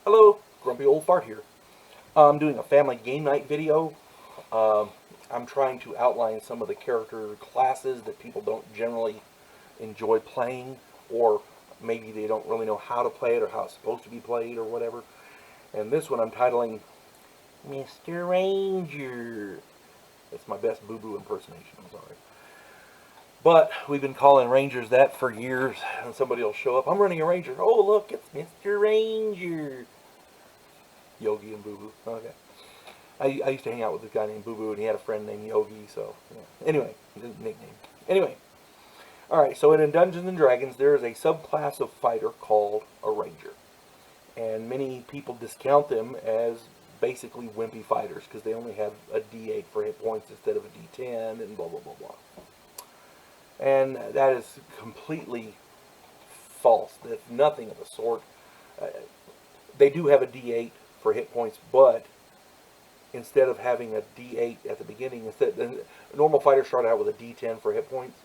Hello, Grumpy Old Fart here. I'm doing a family game night video. I'm trying to outline some of the character classes that people don't generally enjoy playing, or maybe they don't really know how to play it or how it's supposed to be played or whatever. And this one I'm titling Mr. Ranger. It's my best boo-boo impersonation, I'm sorry. But we've been calling Rangers that for years, and somebody will show up. I'm running a Ranger. Oh, look, it's Mr. Ranger. Yogi and Boo Boo. Okay. I used to hang out with this guy named Boo Boo, and he had a friend named Yogi, so, yeah. Anyway, his nickname. Anyway, alright, so in Dungeons and Dragons, there is a subclass of fighter called a Ranger. And many people discount them as basically wimpy fighters, because they only have a D8 for hit points instead of a D10, and blah, blah, blah, blah. And that is completely false. That's nothing of the sort. They do have a D8 for hit points, but instead of having a D8 at the beginning, normal fighters start out with a D10 for hit points.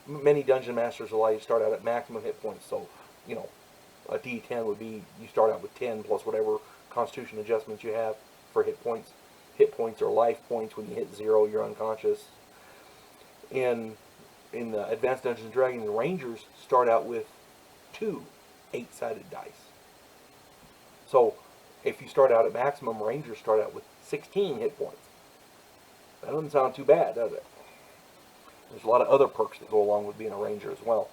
Many dungeon masters allow you to start out at maximum hit points, so a D10 would be you start out with 10 plus whatever constitution adjustments you have for hit points. Hit points are life points. When you hit 0, you're unconscious. In the Advanced Dungeons and Dragons, the Rangers start out with 2 8-sided dice. So if you start out at maximum, Rangers start out with 16 hit points. That doesn't sound too bad, does it? There's a lot of other perks that go along with being a Ranger as well.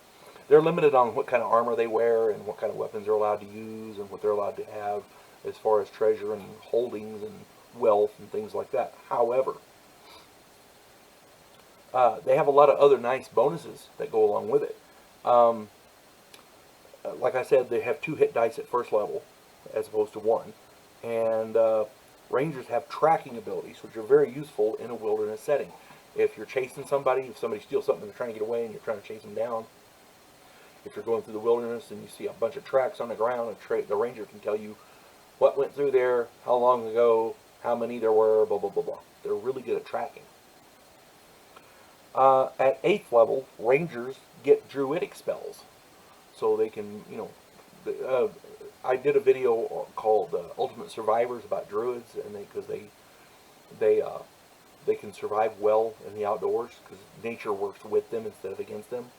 They're limited on what kind of armor they wear and what kind of weapons they're allowed to use and what they're allowed to have as far as treasure and holdings and wealth and things like that. However, they have a lot of other nice bonuses that go along with it. Like I said, they have 2 hit dice at first level as opposed to 1. And Rangers have tracking abilities, which are very useful in a wilderness setting. If you're chasing somebody, if somebody steals something and they're trying to get away and you're trying to chase them down, if you're going through the wilderness and you see a bunch of tracks on the ground, the Ranger can tell you what went through there, how long ago, how many there were, blah, blah, blah, blah. They're really good at tracking. At 8th level, Rangers get druidic spells. So they can, I did a video called Ultimate Survivors about druids, and because they can survive well in the outdoors because nature works with them instead of against them.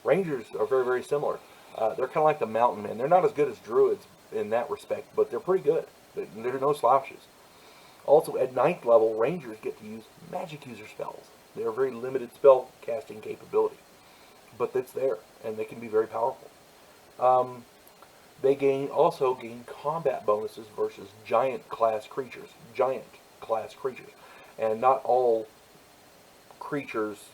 Rangers are very, very similar. They're kind of like the mountain men. They're not as good as druids in that respect, but they're pretty good. They're no slouches. Also, at 9th level, Rangers get to use magic user spells. They're a very limited spell casting capability, but it's there, and they can be very powerful. They also gain combat bonuses versus giant class creatures. And not all creatures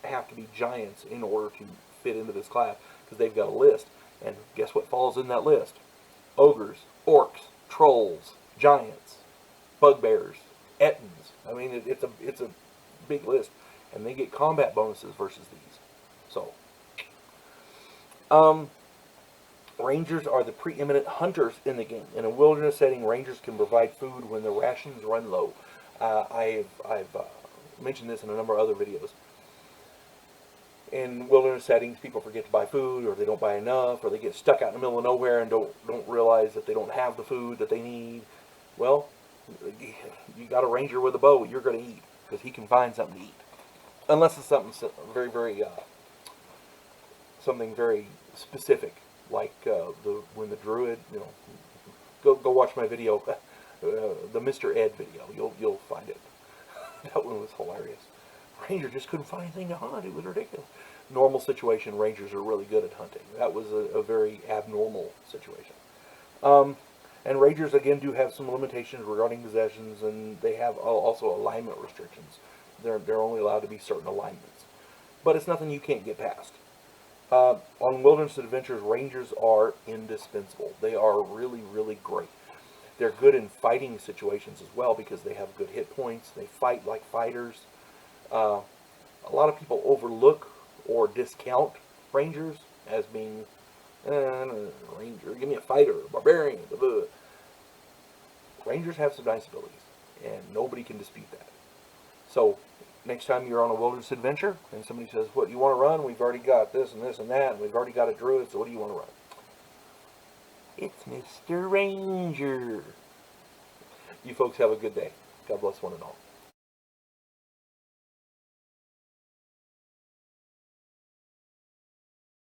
have to be giants in order to fit into this class, because they've got a list. And guess what falls in that list? Ogres, orcs, trolls, giants, bugbears, ettins. I mean, it's a big list, and they get combat bonuses versus these. So, Rangers are the preeminent hunters in the game. In a wilderness setting, Rangers can provide food when the rations run low. I've mentioned this in a number of other videos. In wilderness settings, people forget to buy food, or they don't buy enough, or they get stuck out in the middle of nowhere and don't realize that they don't have the food that they need. Well, you got a Ranger with a bow, you're going to eat, because he can find something to eat. Unless it's something very, very, something very specific, like when the druid, go watch my video, the Mr. Ed video. You'll find it. That one was hilarious. Ranger just couldn't find anything to hunt. It was ridiculous. Normal situation, Rangers are really good at hunting. That was a very abnormal situation. And Rangers, again, do have some limitations regarding possessions, and they have also alignment restrictions. They're only allowed to be certain alignments. But it's nothing you can't get past. On Wilderness Adventures, Rangers are indispensable. They are really, really great. They're good in fighting situations as well, because they have good hit points. They fight like fighters. A lot of people overlook or discount Rangers as being, Ranger, give me a fighter, a barbarian, blah, blah. Rangers have some nice abilities, and nobody can dispute that. So, next time you're on a wilderness adventure, and somebody says, what, you want to run? We've already got this and this and that, and we've already got a druid, so what do you want to run? It's Mr. Ranger. You folks have a good day. God bless one and all.